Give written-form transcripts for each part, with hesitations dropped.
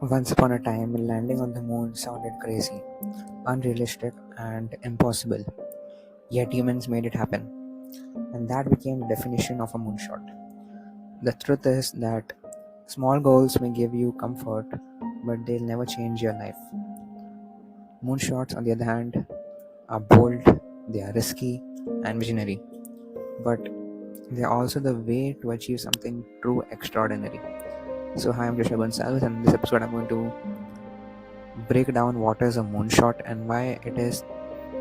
Once upon a time, landing on the moon sounded crazy, unrealistic, and impossible. Yet humans made it happen, and that became the definition of a moonshot. The truth is that small goals may give you comfort, but they'll never change your life. Moonshots, on the other hand, are bold, they are risky, and visionary, but they are also the way to achieve something true extraordinary. So, hi, I'm Joshua Gonsalves, and in this episode, I'm going to break down what is a moonshot and why it is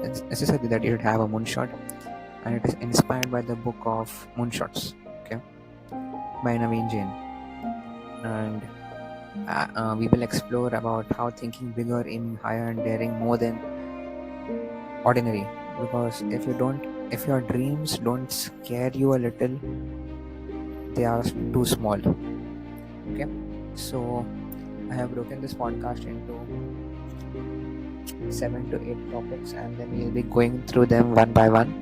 necessary that you should have a moonshot, and it is inspired by the book of Moonshots, okay, by Naveen Jain. And we will explore about how thinking bigger, aiming higher, and daring more than ordinary. Because if your dreams don't scare you a little, they are too small. Okay, so I have broken this podcast into 7 to 8 topics, and then we'll be going through them one by one.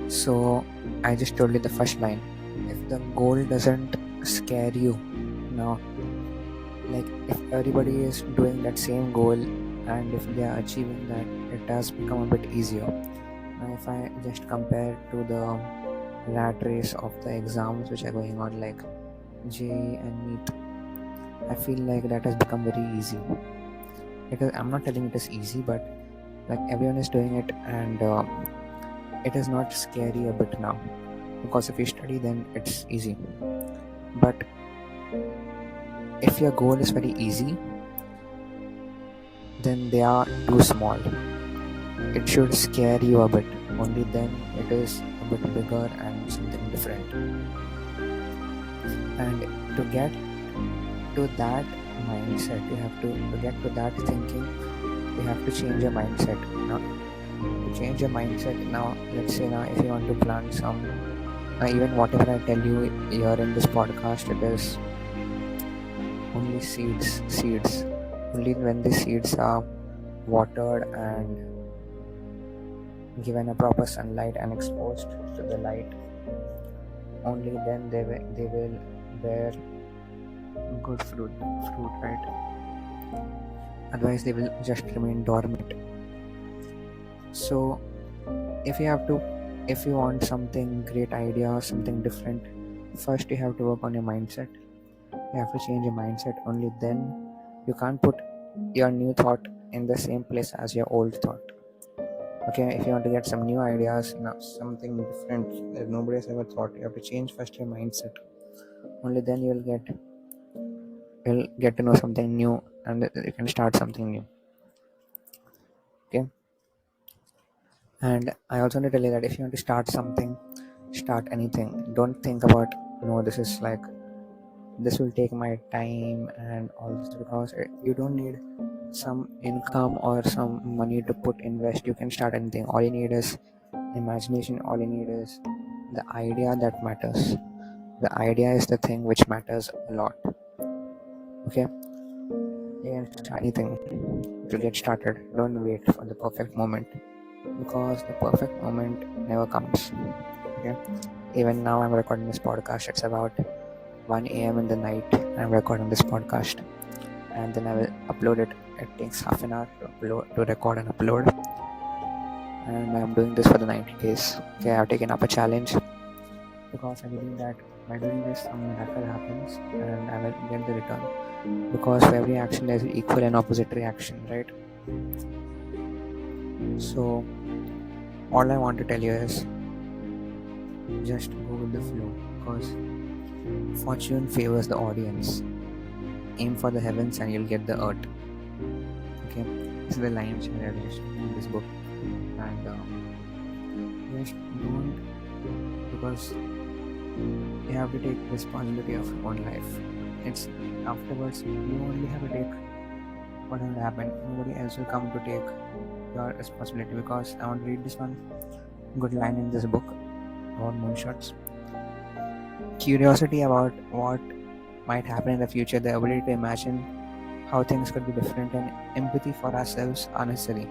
So I just told you the first line. If the goal doesn't scare you now, like if everybody is doing that same goal and if they are achieving that, it does become a bit easier. Now if I just compare to the rat race of the exams which are going on, like JEE and NEET, I feel like that has become very easy. Because I'm not telling it is easy, but like everyone is doing it, and it is not scary a bit now, because if you study then it's easy. But if your goal is very easy, then they are too small. It should scare you a bit, only then it is a bit bigger and something different. And to get to that mindset, to get to that thinking, you have to change your mindset. Now, to change your mindset, now let's say now if you want to plant some, even whatever I tell you here in this podcast, it is only seeds. Only when the seeds are watered and given a proper sunlight and exposed to the light, only then they will bear good fruit, right? Otherwise they will just remain dormant. So if you want something great idea, something different, first you have to work on your mindset. You have to change your mindset. Only then you can't put your new thought in the same place as your old thought. Okay, if you want to get some new ideas, something different that nobody has ever thought, you have to change first your mindset. Only then you'll get to know something new, and you can start something new. Okay, and I also want to tell you that if you want to start something, start anything. Don't think about, no, this will take my time and all this, because you don't need some income or some money to invest. You can start anything. All you need is imagination. All you need is the idea that matters. The idea is the thing which matters a lot. Okay, you can start anything to get started. Don't wait for the perfect moment, because the perfect moment never comes. Okay, even now I'm recording this podcast. It's about 1 a.m. in the night. I'm recording this podcast, and then I will upload it. It takes half an hour to record and upload, and I'm doing this for the 90 days. Okay, I've taken up a challenge, because I believe that by doing this, some miracle happens and I will get the return. Because for every action, there's equal and opposite reaction, right? So all I want to tell you is just go with the flow, because fortune favors the audience. Aim for the heavens and you'll get the earth. Okay, this is the line which I read in this book. And just don't, because you have to take responsibility of your own life. It's afterwards you only have to take whatever happened. Nobody else will come to take your responsibility. Because I want to read this one good line in this book about moonshots. Curiosity about what might happen in the future, the ability to imagine how things could be different, and empathy for ourselves are necessary.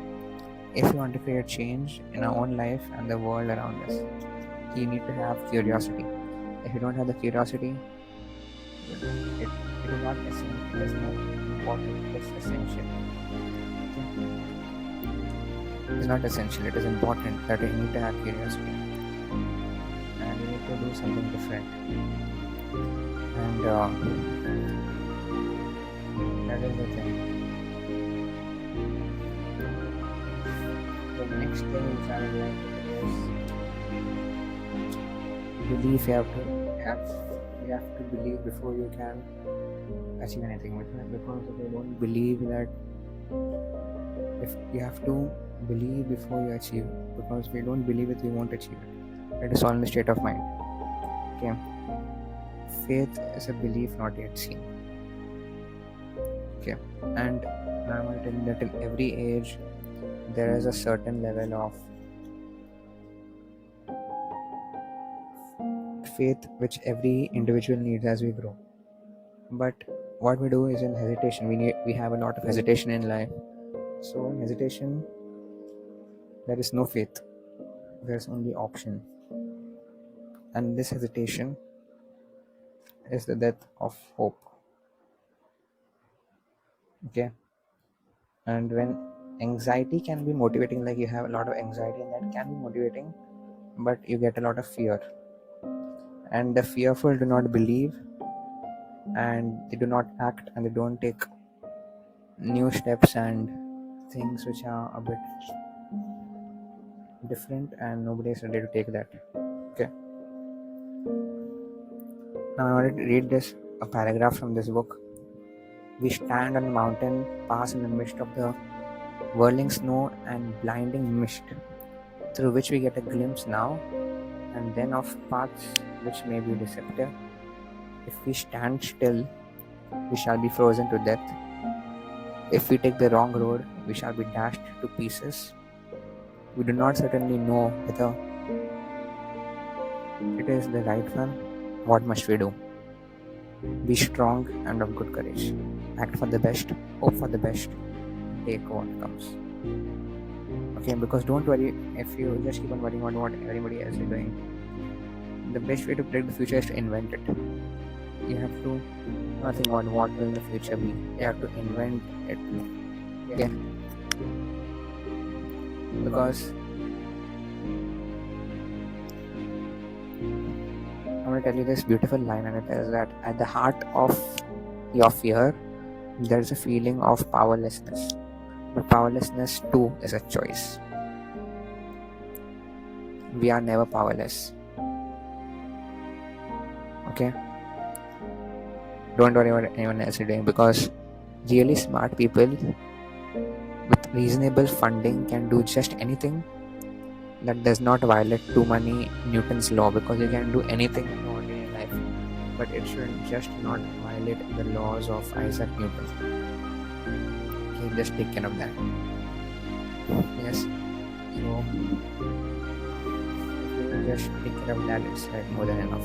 If you want to create change in our own life and the world around us, you need to have curiosity. If you don't have the curiosity, it It is not essential. It is not important. It is essential. Okay? It is not essential. It is important that you need to have curiosity and you need to do something different. And that is the thing. The next thing which I would like to do is belief. You have to believe before you can achieve anything. Because if you don't believe that, if you have to believe before you achieve, because if you don't believe it, you won't achieve it. It is all in the state of mind. Okay. Faith is a belief not yet seen. Okay. And I want to tell you that in every age there is a certain level of faith which every individual needs as we grow. But what we do is in hesitation. We have a lot of hesitation in life. So in hesitation there is no faith. There is only option. And this hesitation is the death of hope. Okay. And when anxiety can be motivating, like you have a lot of anxiety and that can be motivating, but you get a lot of fear. And the fearful do not believe, and they do not act, and they don't take new steps and things which are a bit different, and nobody is ready to take that. Okay. Now I wanted to read a paragraph from this book. We stand on a mountain, pass in the midst of the whirling snow and blinding mist, through which we get a glimpse now and then of paths which may be deceptive. If we stand still, we shall be frozen to death. If we take the wrong road, we shall be dashed to pieces. We do not certainly know whether it is the right one. What must we do? Be strong and of good courage. Act for the best, hope for the best, take what comes. Okay, because don't worry if you just keep on worrying about what everybody else is doing. The best way to predict the future is to invent it. You have to not think about what will the future be. You have to invent it. Yeah. Because I'm going to tell you this beautiful line, and it is that at the heart of your fear, there is a feeling of powerlessness. But powerlessness too is a choice. We are never powerless. Okay? Don't worry about anyone else is doing, because really smart people with reasonable funding can do just anything that does not violate too many Newton's law, because you can do anything in ordinary life, but it should just not violate the laws of Isaac Newton. Okay, just take care of that. Yes. So if you just take care of that, it's like more than enough.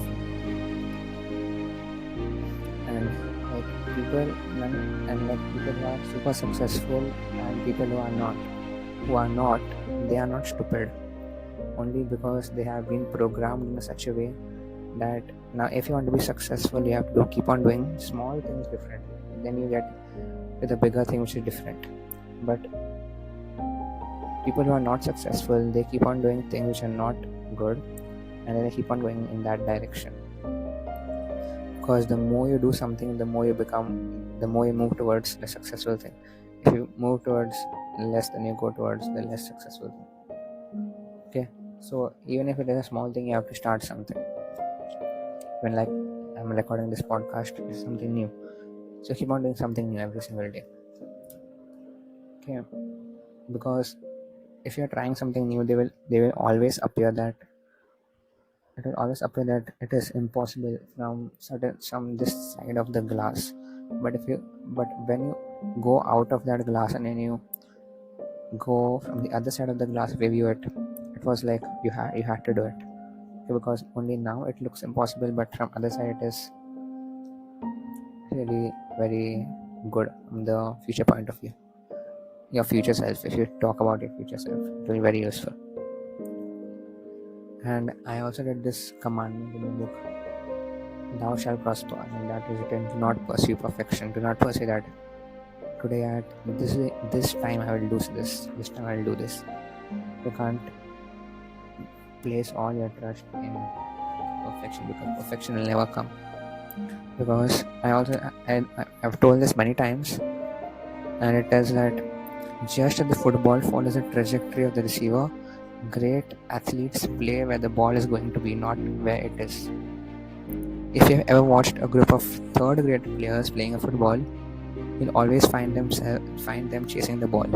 And like people who are super successful and people who are not, they are not stupid. Only because they have been programmed in such a way that now if you want to be successful, you have to keep on doing small things differently. Then you get to the bigger thing which is different. But people who are not successful, they keep on doing things which are not good, and then they keep on going in that direction. Because the more you do something, the more you move towards the successful thing. If you move towards less, then you go towards the less successful thing. Okay, so even if it is a small thing, you have to start something. When like I'm recording this podcast, it's something new, so keep on doing something new every single day. Okay, because if you're trying something new, they will always appear that it is impossible from this side of the glass. But when you go out of that glass and then you go from the other side of the glass, review it was like you had to do it. Okay, because only now it looks impossible, but from other side it is really very good from the future point of view. Your future self, if you talk about your future self, it will be very useful. And I also read this commandment in the book thou shalt prosper, and that is written, do not pursue perfection. Do not pursue that today at this time I will do this time I will do this. You can't place all your trust in perfection, because perfection will never come. Because I've told this many times, and it tells that just as the football follows the trajectory of the receiver, great athletes play where the ball is going to be, not where it is. If you've ever watched a group of third grade players playing a football, you'll always find them chasing the ball.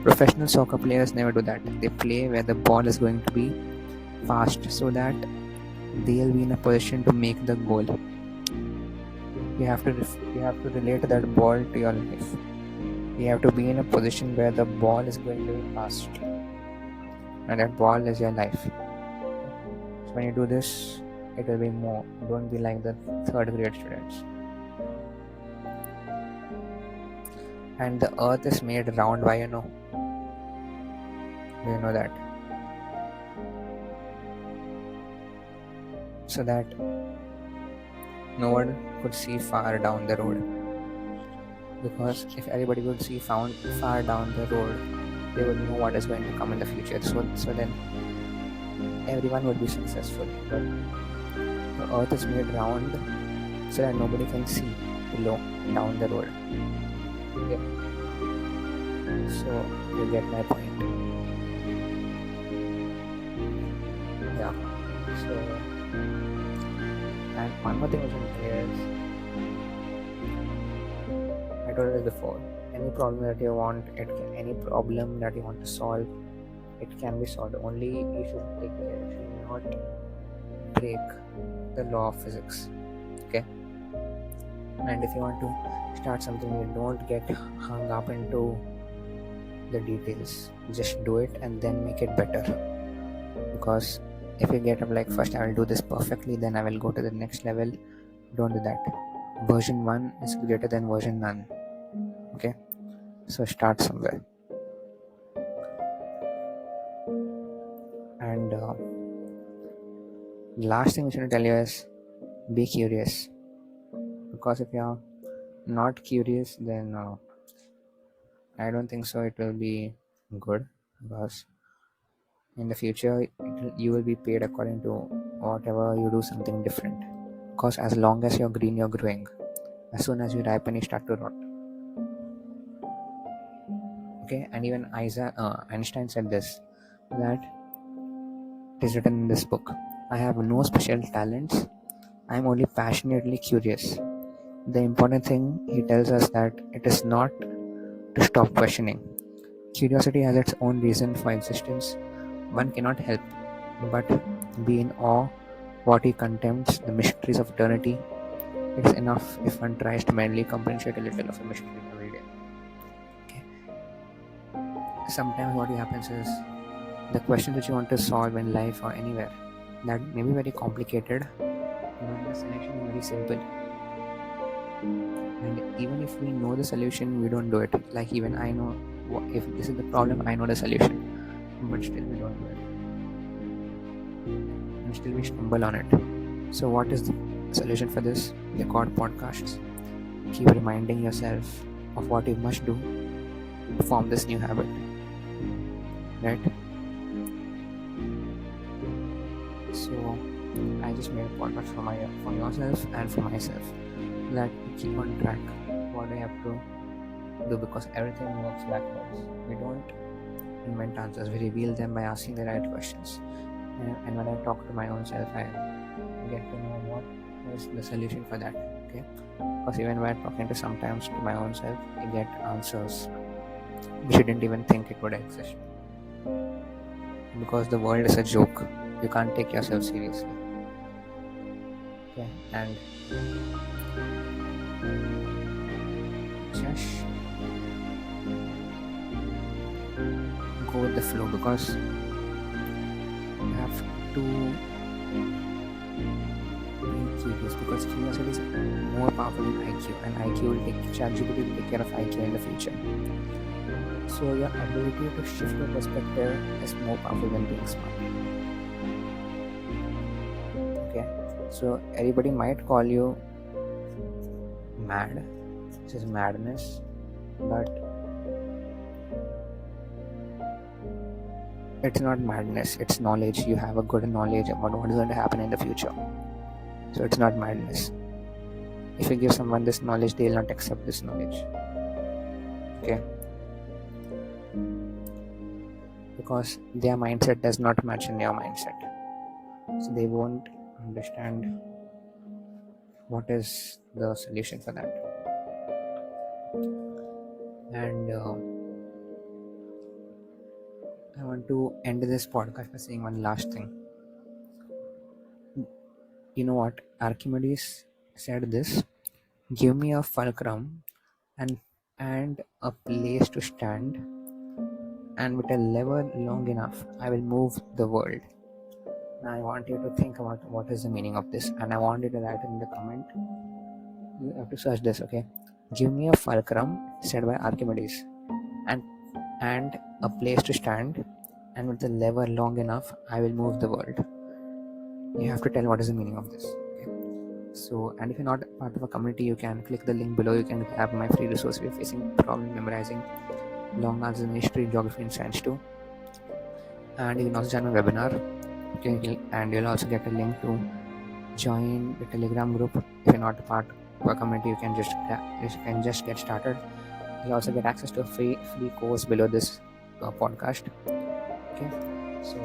Professional soccer players never do that. They play where the ball is going to be fast, so that they'll be in a position to make the goal. You have to relate that ball to your life. You have to be in a position where the ball is going to be fast, and that ball is your life. So when you do this, it will be more. Don't be like the third grade students. And the earth is made round. Why? Do you know that? So that no one could see far down the road. Because if everybody could see far down the road, they would know what is going to come in the future. So then everyone would be successful. But the earth is made round so that nobody can see below down the road. Okay. So you get my point. Yeah. So, and one more thing which I'm clear is, I told you this before, any problem that you want to solve, it can be solved. Only you should take care. You should not break the law of physics. Okay? And if you want to start something, you don't get hung up into the details. Just do it and then make it better. Because if you get up like, first I will do this perfectly, then I will go to the next level, don't do that. Version 1 is greater than version none. Okay? So start somewhere. And the last thing I should tell you is, be curious. Because if you're not curious, then I don't think so it will be good. Because in the future, you will be paid according to whatever you do something different. Because as long as you're green, you're growing. As soon as you ripen, you start to rot. Okay, and even Einstein said this, that it is written in this book, I have no special talents, I am only passionately curious. The important thing, he tells us, that it is not to stop questioning. Curiosity has its own reason for existence. One cannot help but be in awe what he contemns, the mysteries of eternity. It is enough if one tries to mainly comprehend a little of a mystery every day. Okay. Sometimes what happens is, the questions which you want to solve in life or anywhere, that may be very complicated, but the solution is very simple. And even if we know the solution, we don't do it. Like, even I know, if this is the problem, I know the solution, but still we don't do it. And still we stumble on it. So what is the solution for this? Record podcasts. Keep reminding yourself of what you must do to form this new habit. Right? So I just made a podcast for yourself and for myself, that you keep on track what I have to do, because everything works backwards. We don't invent answers, we reveal them by asking the right questions. And when I talk to my own self, I get to know what is the solution for that. Okay? Because even when talking to sometimes to my own self, I get answers which you didn't even think it would exist. Because the world is a joke. You can't take yourself seriously. Okay? And just go with the flow, because you have to be curious, because curiosity is more powerful than IQ, and IQ will ChatGPT will take care of IQ in the future. So your ability to shift your perspective is more powerful than being smart. Okay, So everybody might call you mad, which is madness, but it's not madness, it's knowledge. You have a good knowledge about what is going to happen in the future. So it's not madness. If you give someone this knowledge, they will not accept this knowledge. Okay? Because their mindset does not match in your mindset. So they won't understand what is the solution for that. And I want to end this podcast by saying one last thing. You know what? Archimedes said this: give me a fulcrum and a place to stand, and with a lever long enough, I will move the world. Now I want you to think about what is the meaning of this, and I want you to write it in the comment. You have to search this, okay? Give me a fulcrum, said by Archimedes, and a place to stand, and with a lever long enough, I will move the world. You have to tell what is the meaning of this. Okay? So, and if you're not part of a community, you can click the link below. You can have my free resource if you're facing problem memorizing long answers in history, geography, and science too. And you can also join my webinar. And you'll also get a link to join the Telegram group. If you're not a part of a community, you can just get started. You'll also get access to a free course below this podcast. Okay, so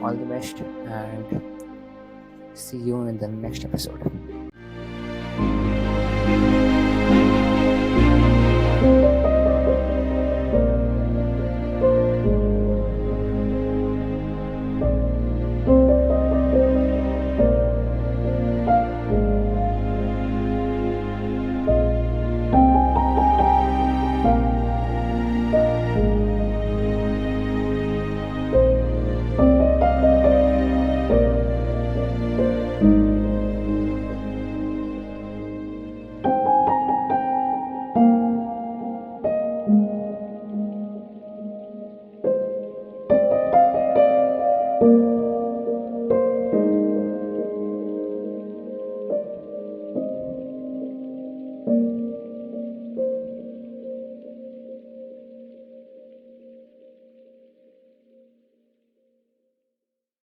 all the best and see you in the next episode.